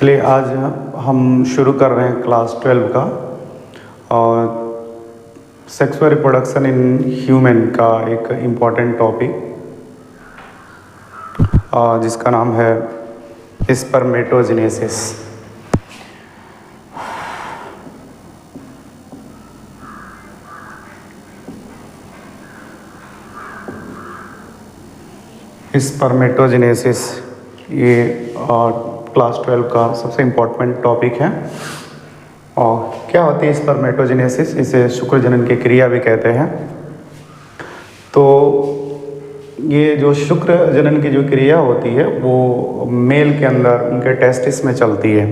चलिए आज हम शुरू कर रहे हैं क्लास 12 का और सेक्सुअल रिप्रोडक्शन इन ह्यूमन का एक इम्पॉर्टेंट टॉपिक जिसका नाम है स्पर्मेटोजेनेसिस। स्पर्मेटोजेनेसिस ये क्लास 12 का सबसे इम्पोर्टेंट टॉपिक है। और क्या होती है स्पर्मेटोजेनेसिस? इसे शुक्र जनन की क्रिया भी कहते हैं। तो ये जो शुक्र जनन की जो क्रिया होती है वो मेल के अंदर उनके टेस्टिस में चलती है।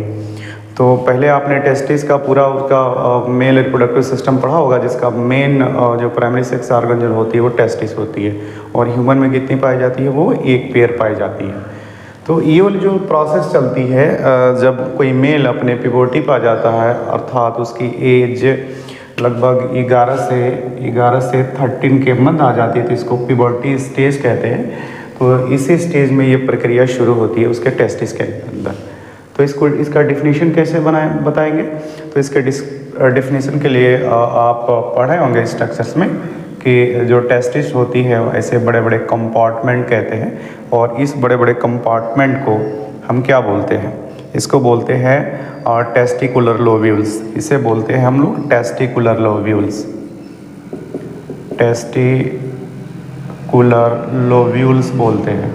तो पहले आपने टेस्टिस का पूरा उसका मेल रिप्रोडक्टिव सिस्टम पढ़ा होगा, जिसका मेन जो प्राइमरी सेक्स ऑर्गन जो होती है वो टेस्टिस होती है। और ह्यूमन में कितनी पाई जाती है? वो एक पेयर पाई जाती है। तो ये वाली जो प्रोसेस चलती है, जब कोई मेल अपने प्यूबर्टी पा जाता है, अर्थात उसकी एज लगभग 11 से 13 के मध्य आ जाती है, तो इसको प्यूबर्टी स्टेज कहते हैं। तो इसी स्टेज में ये प्रक्रिया शुरू होती है उसके टेस्टिस के अंदर। तो इसका डिफिनीशन कैसे बताएंगे? तो इसके डिफिनीशन के लिए आप पढ़े होंगे स्ट्रक्चर्स में कि जो टेस्टिस होती है ऐसे बड़े बड़े कंपार्टमेंट कहते हैं। और इस बड़े बड़े कंपार्टमेंट को हम क्या बोलते हैं? इसको बोलते हैं टेस्टिकुलर लोब्यूल्स। इसे बोलते हैं हम लोग टेस्टिकुलर लोब्यूल्स। टेस्टिकुलर लोब्यूल्स बोलते हैं,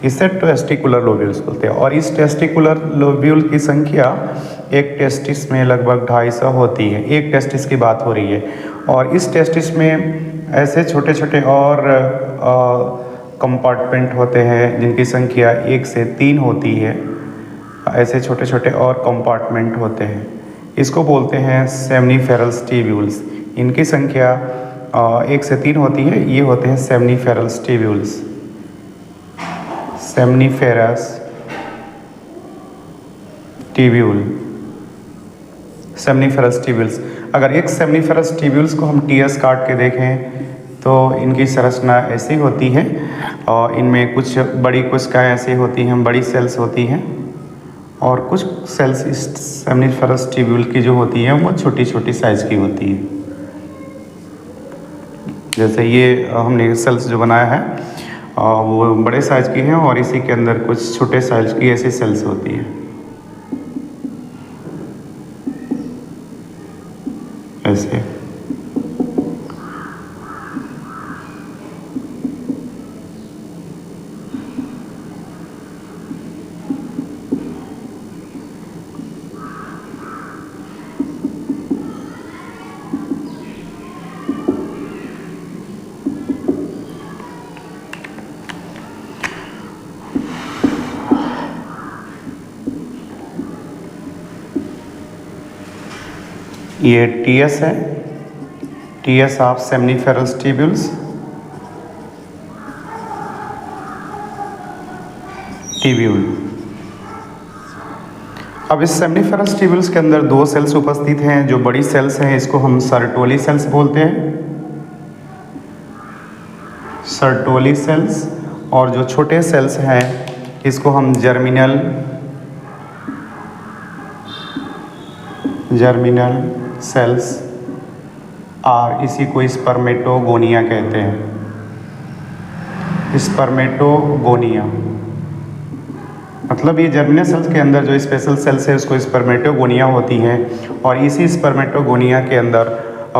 इसे टेस्टिकुलर लोब्यूल्स बोलते हैं। और इस टेस्टिकुलर लोब्यूल की संख्या एक टेस्टिस में लगभग 250 होती है। एक टेस्टिस की बात हो रही है। और इस टेस्टिस में ऐसे छोटे छोटे और कंपार्टमेंट होते हैं जिनकी संख्या 1 से 3 होती है। ऐसे छोटे छोटे और कंपार्टमेंट होते हैं, इसको बोलते हैं सेमनीफेरस ट्यूब्यूल्स। इनकी संख्या 1 से 3 होती है। ये होते हैं seminiferous tubules. Seminiferous tubule, seminiferous tubules. अगर एक सेमनीफेरस ट्यूब्यूल्स को हम टीएस काट के देखें तो इनकी संरचना ऐसी होती है। और इनमें कुछ बड़ी कोशिकाएं ऐसी होती हैं, बड़ी सेल्स होती हैं, और कुछ सेल्स इस सेमनीफेरस ट्यूब्यूल की जो होती हैं वो छोटी छोटी साइज की होती है। जैसे ये हमने सेल्स जो बनाया है वो बड़े साइज की हैं, और इसी के अंदर कुछ छोटे साइज की ऐसी सेल्स होती हैं ऐसे। ये टीएस है, TS of seminiferous tubules. Tubule. अब इस सेमनीफेरस ट्यूब्यूल्स के अंदर 2 सेल्स उपस्थित हैं। जो बड़ी सेल्स हैं इसको हम सर्टोली सेल्स बोलते हैं, सर्टोली सेल्स। और जो छोटे सेल्स हैं इसको हम जर्मिनल सेल्स, और इसी को स्पर्मेटोगोनिया कहते हैं। स्पर्मेटोगोनिया मतलब ये जर्मिनल सेल्स के अंदर जो स्पेशल सेल्स है उसको स्पर्मेटोगोनिया होती हैं। और इसी स्पर्मेटोगोनिया के अंदर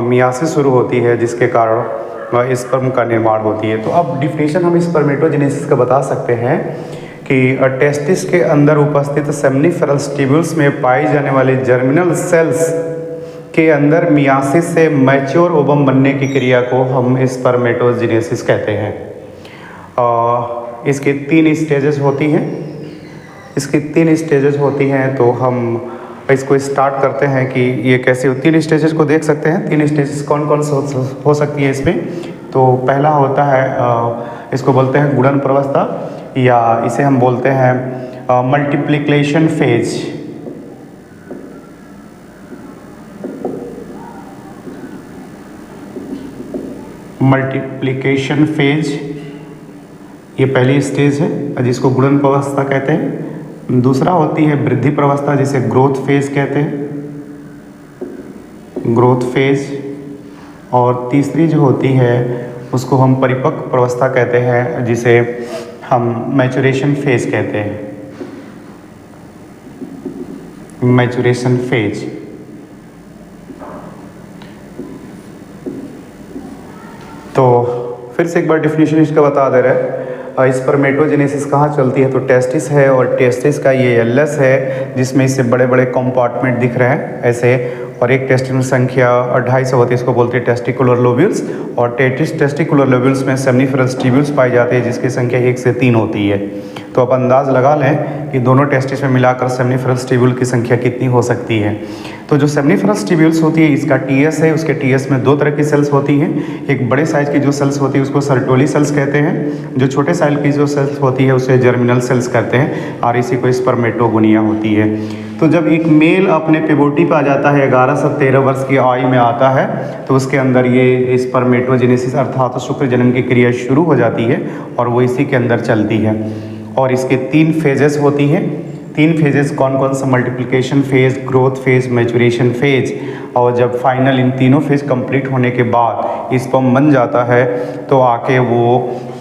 मियासिस शुरू होती है, जिसके कारण स्पर्म का निर्माण होती है। तो अब डिफिनीशन हम स्पर्मेटोजेनेसिस का बता सकते हैं कि टेस्टिस के अंदर उपस्थित सेमनीफेरस ट्यूब्यूल्स में पाई जाने वाली जर्मिनल सेल्स के अंदर मियासिस से मैच्योर ओवम बनने की क्रिया को हम स्पर्मेटोजेनेसिस कहते हैं। इसकी 3 स्टेजेस होती हैं। तो हम इसको स्टार्ट करते हैं कि ये कैसे 3 स्टेजेस को देख सकते हैं। 3 स्टेजेस कौन कौन से हो सकती है इसमें? तो पहला होता है इसको बोलते हैं गुणन प्रवस्था, या इसे हम बोलते हैं मल्टीप्लिकेशन फेज। मल्टीप्लिकेशन फेज ये पहली स्टेज है जिसको गुणन अवस्था कहते हैं। दूसरा होती है वृद्धि प्रवस्था, जिसे ग्रोथ फेज कहते हैं, ग्रोथ फेज। और तीसरी जो होती है उसको हम परिपक्व प्रवस्था कहते हैं, जिसे हम मैचुरेशन फेज कहते हैं, मैचुरेशन फेज। तो फिर से एक बार डेफिनेशन इसका बता दे रहे हैं। स्पर्मेटोजेनेसिस कहाँ चलती है, तो टेस्टिस है, और टेस्टिस का ये एलएस है जिसमें इससे बड़े बड़े कंपार्टमेंट दिख रहे हैं ऐसे, और एक टेस्टिस में संख्या 250 होती है, इसको बोलते हैं टेस्टिकुलर लोब्यूल्स। और टेस्टिकुलर लोब्यूल्स में सेमनीफेरस ट्यूब्यूल्स पाई जाते हैं जिसकी संख्या 1 से 3 होती है। तो आप अंदाज लगा लें कि दोनों टेस्टिस में मिलाकर सेमनीफेरस ट्यूब्यूल की संख्या कितनी हो सकती है। तो जो सेमनीफेरस ट्यूब्यूल्स होती है, इसका टीएस है, उसके टीएस में 2 तरह की सेल्स होती हैं। एक बड़े साइज की जो सेल्स होती है उसको सर्टोली सेल्स कहते हैं, जो छोटे साइज की जो सेल्स होती है उसे जर्मिनल सेल्स कहते हैं, और इसी को स्पर्मेटोगोनिया होती है। तो जब एक मेल अपने पिवोटी पे आ जाता है, 11 से 13 वर्ष की आयु में आता है, तो उसके अंदर ये स्पर्मेटोजेनेसिस अर्थात शुक्र जनन की क्रिया शुरू हो जाती है, और वो इसी के अंदर चलती है। और इसके 3 फेजेस होती हैं। 3 फेजेस कौन कौन सा, multiplication phase, growth phase, maturation phase. और जब फाइनल इन तीनों फेज कंप्लीट होने के बाद स्पर्म बन जाता है, तो आके वो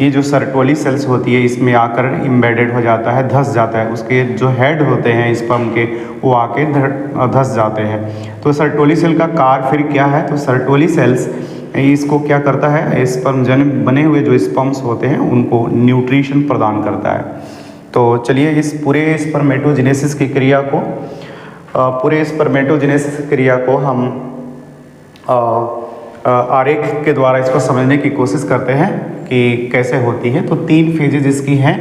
ये जो सर्टोली सेल्स होती है इसमें आकर एम्बेडेड हो जाता है, धंस जाता है। उसके जो हेड होते हैं स्पर्म के, वो आके धंस जाते हैं। तो सर्टोली सेल का कार्य फिर क्या है, तो सर्टोली सेल्स इसको क्या करता है, स्पर्म जन बने हुए जो स्पर्म्स होते हैं उनको न्यूट्रिशन प्रदान करता है। तो चलिए इस पूरे स्पर्मेटोजेनेसिस की क्रिया को हम आरेख के द्वारा इसको समझने की कोशिश करते हैं कि कैसे होती है। तो 3 फेजेज इसकी हैं,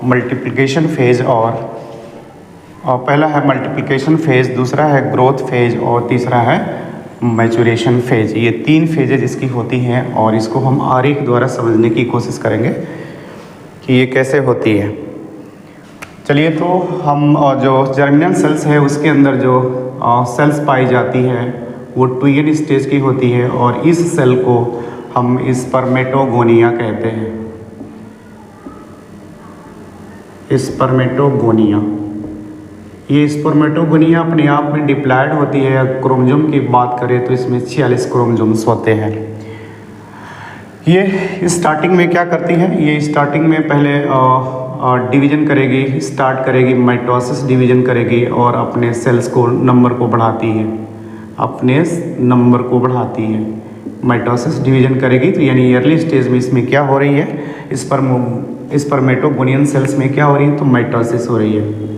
मल्टीप्लिकेशन फेज, और पहला है मल्टीप्लिकेशन फेज, दूसरा है ग्रोथ फेज, और तीसरा है मैचुरेशन फेज। ये 3 फेजेज इसकी होती हैं, और इसको हम आरेख द्वारा समझने की कोशिश करेंगे कि ये कैसे होती है। चलिए, तो हम जो जर्मिनल सेल्स है उसके अंदर जो सेल्स पाई जाती है वो ट्विन स्टेज की होती है, और इस सेल को हम स्पर्मेटोगोनिया कहते हैं, स्पर्मेटोगोनिया। ये स्पर्मेटोगोनिया अपने आप में डिप्लॉयड होती है। क्रोमोसोम की बात करें तो इसमें 46 क्रोमोसोम्स होते हैं। ये स्टार्टिंग में क्या करती है, ये स्टार्टिंग में पहले डिवीजन करेगी, स्टार्ट करेगी, माइटोसिस डिवीजन करेगी, और अपने सेल्स को नंबर को बढ़ाती है, अपने नंबर को बढ़ाती है। माइटोसिस डिवीजन करेगी, तो यानी अर्ली स्टेज में इसमें क्या हो रही है, स्पर्मेटोगोनियन सेल्स में क्या हो रही है, तो माइटोसिस हो रही है।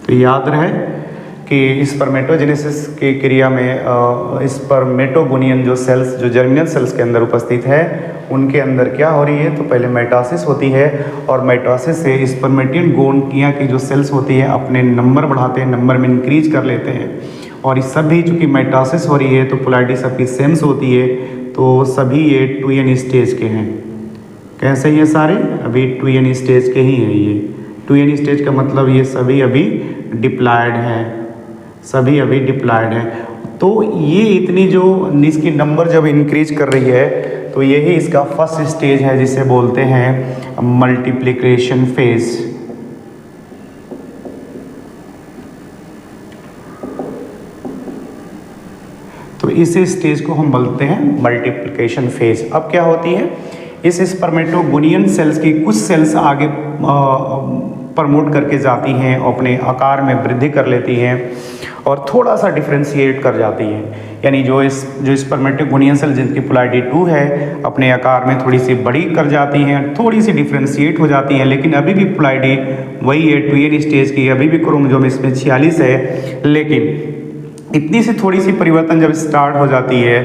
तो याद रहे कि स्पर्मेटोजेनेसिस की क्रिया में स्पर्मेटोगोनियन जो सेल्स, जो जर्मिनल सेल्स के अंदर उपस्थित है, उनके अंदर क्या हो रही है, तो पहले माइटोसिस होती है, और माइटोसिस से स्पर्मेटियन गोनिया की जो सेल्स होती है अपने नंबर बढ़ाते हैं, नंबर में इंक्रीज कर लेते हैं। और इस सभी चूँकि माइटोसिस हो रही है तो पोलैरिटी सबकी सेम्स होती है, तो सभी ये ट्विन स्टेज के हैं। कैसे ये सारे अभी ट्विन स्टेज के ही हैं। ये ट्विन स्टेज का मतलब ये सभी अभी डिप्लॉयड हैं, सभी अभी डिप्लॉयड हैं। तो ये इतनी जो इसकी नंबर जब इंक्रीज कर रही है, तो यही इसका फर्स्ट स्टेज है जिसे बोलते हैं मल्टीप्लिकेशन फेज। तो इस स्टेज को हम बोलते हैं मल्टीप्लिकेशन फेज। अब क्या होती है, इस स्पर्मेटोगोनियन सेल्स की कुछ सेल्स आगे प्रमोट करके जाती हैं, अपने आकार में वृद्धि कर लेती हैं, और थोड़ा सा डिफ्रेंशिएट कर जाती हैं। यानी जो स्पर्मेटोगोनियन सेल जिनकी पोलैरिटी 2 है, अपने आकार में थोड़ी सी बड़ी कर जाती हैं, थोड़ी सी डिफ्रेंशिएट हो जाती हैं, लेकिन अभी भी पोलैरिटी वही है ट्विन स्टेज की। अभी भी क्रोमोसोम इसमें 46 है, लेकिन इतनी सी थोड़ी सी परिवर्तन जब स्टार्ट हो जाती है,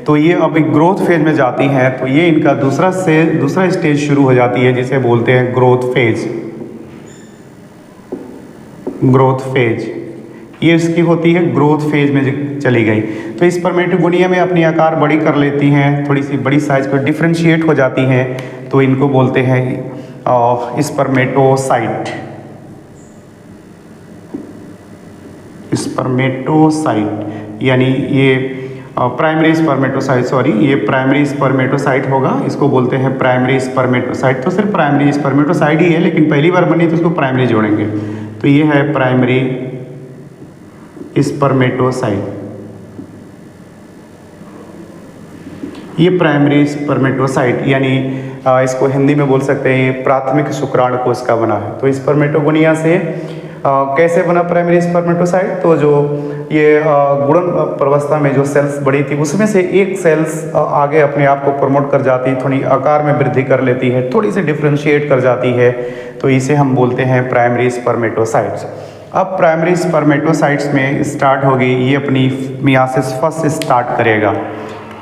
तो ये अब एक ग्रोथ फेज में जाती हैं। तो ये इनका दूसरा स्टेज शुरू हो जाती है जिसे बोलते हैं ग्रोथ फेज। ग्रोथ फेज ये इसकी होती है, ग्रोथ फेज में चली गई। तो स्पर्मेटोगोनिया में अपनी आकार बड़ी कर लेती हैं, थोड़ी सी बड़ी साइज को डिफ्रेंशिएट हो जाती हैं, तो इनको बोलते हैं स्पर्मेटोसाइट। स्पर्मेटोसाइट यानी ये प्राइमरी स्पर्मेटोसाइट, सॉरी ये प्राइमरी स्पर्मेटोसाइट होगा, इसको बोलते हैं प्राइमरी स्पर्मेटोसाइट। तो सिर्फ प्राइमरी स्पर्मेटोसाइट ही है, लेकिन पहली बार बनी तो उसको प्राइमरी जोड़ेंगे। तो ये है प्राइमरी स्पर्मेटोसाइट, ये प्राइमरी स्पर्मेटोसाइट यानी इसको हिंदी में बोल सकते हैं ये प्राथमिक शुक्राणु कोश का बना है। तो स्पर्मेटोगोनिया से कैसे बना प्राइमरी स्पर्मेटोसाइट? तो जो ये गुणन प्रवस्था में जो सेल्स बड़ी थी उसमें से एक सेल्स आगे अपने आप को प्रमोट कर जाती है, थोड़ी आकार में वृद्धि कर लेती है, थोड़ी सी डिफ्रेंशिएट कर जाती है, तो इसे हम बोलते हैं प्राइमरी स्पर्मेटोसाइट्स। अब प्राइमरी स्पर्मेटोसाइट्स में स्टार्ट होगी, ये अपनी मियासिस फर्स्ट स्टार्ट करेगा।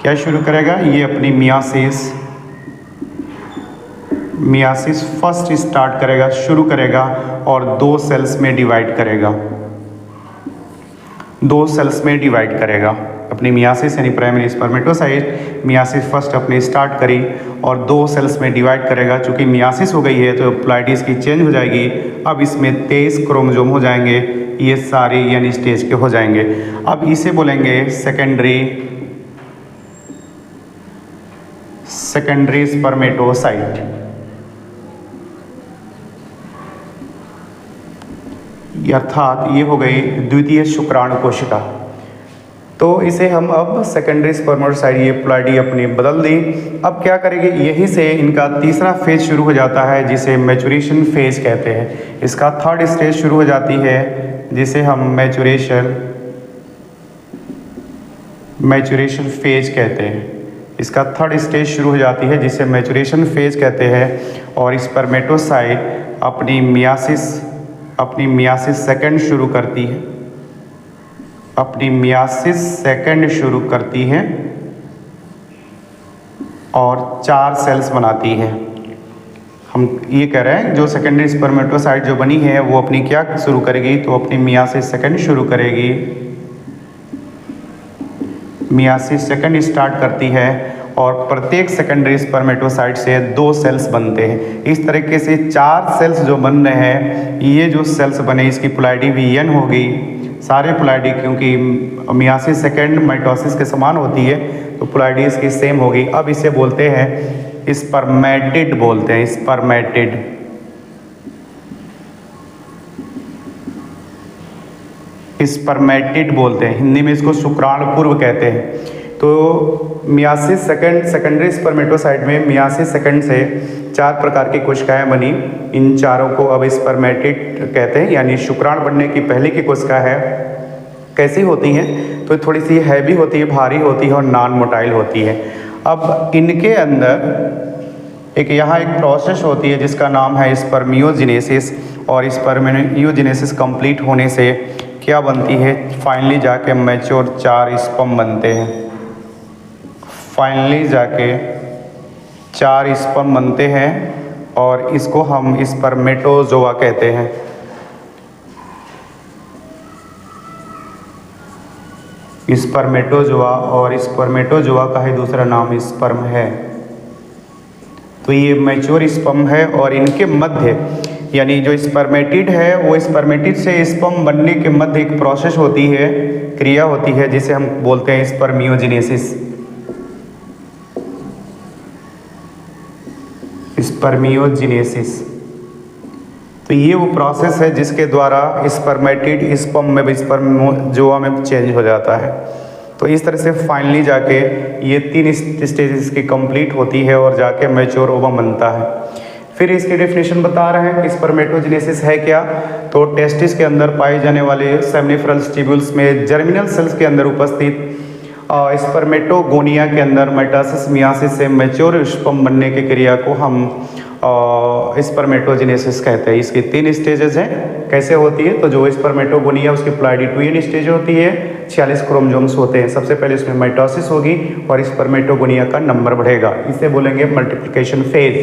क्या शुरू करेगा? ये अपनी मियासिस फर्स्ट स्टार्ट करेगा, शुरू करेगा और दो सेल्स में डिवाइड करेगा, दो सेल्स में डिवाइड करेगा। अपनी मियासिस यानी प्राइमरी स्पर्मेटोसाइट मियासिस फर्स्ट अपने स्टार्ट करी और दो सेल्स में डिवाइड करेगा। चूँकि मियासिस हो गई है तो प्लाइडिस की चेंज हो जाएगी। अब इसमें 23 क्रोमोसोम हो जाएंगे, ये सारे यानी स्टेज के हो जाएंगे। अब इसे बोलेंगे सेकेंडरी स्पर्मेटोसाइट। अर्थात ये हो गई द्वितीय शुक्राणु कोशिका। तो इसे हम अब सेकेंडरी स्पर्मेटोसाइट, ये प्लाइडी अपनी बदल दी। अब क्या करेंगे? यहीं से इनका तीसरा फेज शुरू हो जाता है जिसे मैच्योरेशन फेज कहते हैं। इसका थर्ड स्टेज शुरू हो जाती है जिसे हम मैच्योरेशन फेज कहते हैं। इसका थर्ड स्टेज शुरू हो जाती है जिसे मैच्योरेशन फेज कहते हैं। और स्पर्मेटोसाइट अपनी मियासिस सेकंड शुरू करती है, अपनी मियासिस सेकंड शुरू करती है और 4 सेल्स बनाती है। हम ये कह रहे हैं जो सेकेंडरी स्पर्मेटोसाइट जो बनी है वो अपनी क्या शुरू करेगी? तो अपनी मियासिस सेकंड शुरू करेगी, मियासिस सेकंड स्टार्ट करती है और प्रत्येक सेकेंडरी स्पर्मेटोसाइट से 2 सेल्स बनते हैं। इस तरीके से 4 सेल्स जो बन रहे हैं, ये जो सेल्स बने इसकी प्लाइडी भी n होगी। सारे प्लाइडी क्योंकि मियासिस सेकंड माइटोसिस के समान होती है तो प्लाइडी इसकी सेम होगी। अब इसे बोलते हैं स्पर्मेटिड, बोलते हैं स्पर्मेटिड बोलते हैं, हिंदी में इसको शुक्राणु पूर्व कहते हैं। तो मियासिस सेकेंडरी स्पर्मेटोसाइट में मियासिस सेकंड से 4 प्रकार की कोशिकाएं बनी। इन चारों को अब स्पर्मेटिड कहते हैं, यानी शुक्राणु बनने की पहले की कोशिका है। कैसी होती हैं? तो थोड़ी सी हैवी होती है, भारी होती है और नॉन मोटाइल होती है। अब इनके अंदर यहाँ एक प्रोसेस होती है जिसका नाम है स्पर्मियोजेनेसिस। और स्पर्मियोजेनेसिस कंप्लीट होने से क्या बनती है? फाइनली जाके मैच्योर 4 स्पर्म बनते हैं। फाइनली जाके 4 स्पर्म बनते हैं और इसको हम स्पर्मेटोजोआ कहते हैं। स्पर्मेटोजोआ, और स्पर्मेटोजोआ का ही दूसरा नाम स्पर्म है। तो ये मैच्योर स्पर्म है और इनके मध्य यानी जो स्पर्मेटिड है वो स्पर्मेटिड से स्पर्म बनने के मध्य एक प्रोसेस होती है, क्रिया होती है जिसे हम बोलते हैं स्पर्मियोजेनेसिस। तो ये वो प्रोसेस है जिसके द्वारा स्पर्मेटिड स्पर्म में स्पर्मोजोआ में चेंज हो जाता है। तो इस तरह से फाइनली जाके ये 3 स्टेजेस की कंप्लीट होती है और जाके मैच्योर ओवम बनता है। फिर इसकी डेफिनेशन बता रहे हैं कि स्पर्मेटोजेनेसिस है क्या? तो टेस्टिस के अंदर पाए जाने वाले सेमिनिफरल ट्यूब्यूल्स में जर्मिनल सेल्स के अंदर उपस्थित स्पर्मेटोगोनिया के अंदर मेटासिस मियासिस से मैच्योर स्पर्म बनने की क्रिया को हम स्पर्मेटोजेनेसिस कहते हैं। इसकी 3 स्टेजेस हैं। कैसे होती है? तो जो स्पर्मेटोगोनिया उसकी प्लाइडी 2n स्टेज होती है, 46 क्रोमोसोम्स होते हैं। सबसे पहले इसमें माइटोसिस होगी और स्पर्मेटोगोनिया का नंबर बढ़ेगा, इसे बोलेंगे मल्टीप्लिकेशन फेज।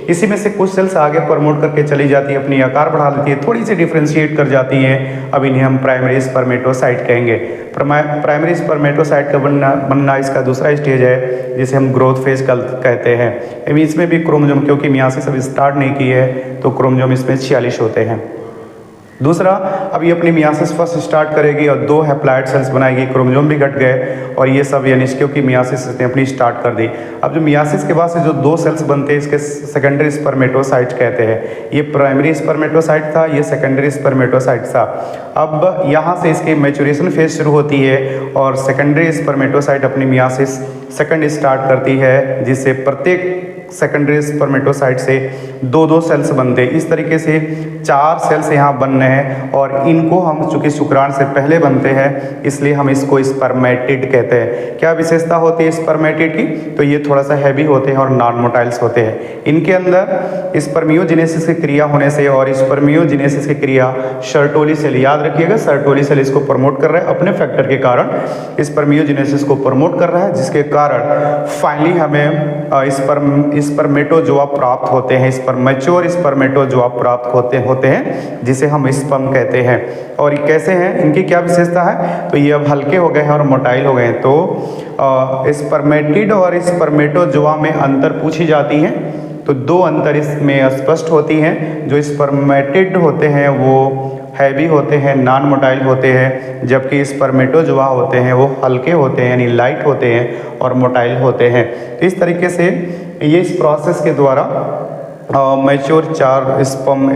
इसी में से कुछ सेल्स आगे प्रमोट करके चली जाती है, अपनी आकार बढ़ा लेती है, थोड़ी सी डिफ्रेंशिएट कर जाती है। अब इन्हें हम प्राइमरी स्पर्मेटोसाइट कहेंगे। प्राइमरी स्पर्मेटोसाइट का बनना इसका दूसरा स्टेज है जिसे हम ग्रोथ फेज कहते हैं। अभी इसमें भी क्रोमोसोम, क्योंकि मियासिस अभी स्टार्ट नहीं की है तो क्रोमोसोम इसमें 46 होते हैं। दूसरा, अभी अपनी मियासिस फर्स्ट स्टार्ट करेगी और 2 हैप्लॉइड सेल्स बनाएगी, क्रोमोसोम भी घट गए और ये सब यानी क्योंकि मियासिस ने अपनी स्टार्ट कर दी। अब जो मियासिस के बाद से जो 2 सेल्स बनते हैं इसके सेकेंडरी स्पर्मेटोसाइट कहते हैं। ये प्राइमरी स्पर्मेटोसाइट था, ये सेकेंडरी स्पर्मेटोसाइट था। अब यहाँ से इसकी मैच्योरेशन फेज शुरू होती है और सेकेंडरी स्पर्मेटोसाइट अपनी मियासिस सेकंड स्टार्ट करती है, जिससे प्रत्येक सेकेंडरी स्पर्मेटोसाइट से 2-2 सेल्स बनते हैं। इस तरीके से 4 सेल्स यहाँ बन रहे हैं और इनको हम चूंकि शुक्राणु से पहले बनते हैं इसलिए हम इसको स्पर्मेटिड कहते हैं। क्या विशेषता होती है स्पर्मेटिड की? तो ये थोड़ा सा हैवी होते हैं और नॉन मोटाइल्स होते हैं। इनके अंदर स्पर्मियोजेनेसिस की क्रिया होने से और स्पर्मियोजेनेसिस की क्रिया सर्टोली सेल, याद रखिएगा सर्टोली सेल इसको प्रमोट कर रहा है अपने फैक्टर के कारण, स्पर्मियोजेनेसिस को प्रमोट कर रहा है, जिसके कारण फाइनली हमें स्पर्मेटोजोआ प्राप्त होते हैं, मैच्योर स्पर्मेटोजोआ प्राप्त होते हैं जिसे हम स्पर्म कहते हैं। और ये कैसे हैं, इनकी क्या विशेषता है? तो ये अब हल्के हो गए हैं और मोटाइल हो गए हैं। तो स्पर्मेटिड और स्पर्मेटोजोआ में अंतर पूछी जाती है तो 2 अंतर इसमें स्पष्ट होती हैं। जो स्पर्मेटिड होते हैं वो हैवी होते हैं, नॉन मोटाइल होते हैं, जबकि स्पर्मेटोजोआ होते हैं वो हल्के होते हैं यानी लाइट होते हैं और मोटाइल होते हैं। इस तरीके से ये इस प्रोसेस के द्वारा मैच्योर 4 स्पर्म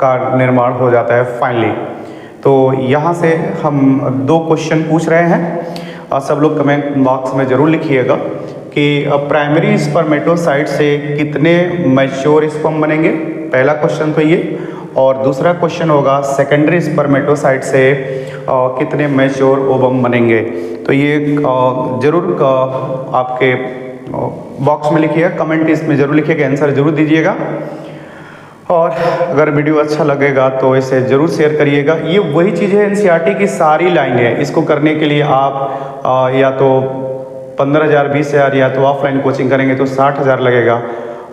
का निर्माण हो जाता है फाइनली। तो यहाँ से हम 2 क्वेश्चन पूछ रहे हैं और सब लोग कमेंट बॉक्स में ज़रूर लिखिएगा कि प्राइमरी स्पर्मेटोसाइट से कितने मैच्योर स्पर्म बनेंगे, पहला क्वेश्चन तो ये। और दूसरा क्वेश्चन होगा सेकेंडरी स्पर्मेटोसाइट से कितने मैच्योर ओवम बनेंगे। तो ये ज़रूर आपके बॉक्स में लिखिएगा, कमेंट इसमें ज़रूर लिखिएगा, आंसर ज़रूर दीजिएगा। और अगर वीडियो अच्छा लगेगा तो इसे ज़रूर शेयर करिएगा। ये वही चीज़ है, एनसीईआरटी की सारी लाइन है। इसको करने के लिए आप या तो 15,000 20,000 या तो ऑफलाइन कोचिंग करेंगे तो 60,000 लगेगा,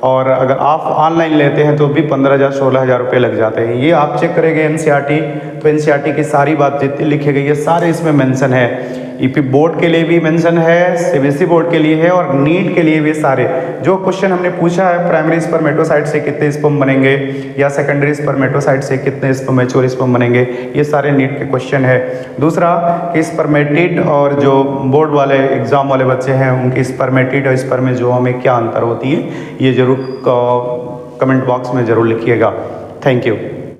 और अगर आप ऑनलाइन लेते हैं तो भी 15,000 16,000 रुपये लग जाते हैं। ये आप चेक करेंगे एनसीईआरटी, तो एनसीईआरटी की सारी बात जितनी लिखी गई है सारे इसमें मेंशन है। ईपी बोर्ड के लिए भी मेंशन है, सीबीएसई बोर्ड के लिए है और नीट के लिए भी सारे जो क्वेश्चन हमने पूछा है, प्राइमरी स्पर्मेटोसाइट से कितने स्पर्म बनेंगे या सेकेंडरी स्पर्मेटोसाइट से कितने स्पर्म मैच्योर स्पर्म बनेंगे, ये सारे नीट के क्वेश्चन है। दूसरा कि स्पर्मेटिड और जो बोर्ड वाले एग्जाम वाले बच्चे हैं उनकी स्पर्मेटिड और स्पर्मेजोआ में क्या अंतर होती है, ये जरूर कमेंट बॉक्स में ज़रूर लिखिएगा। Thank you.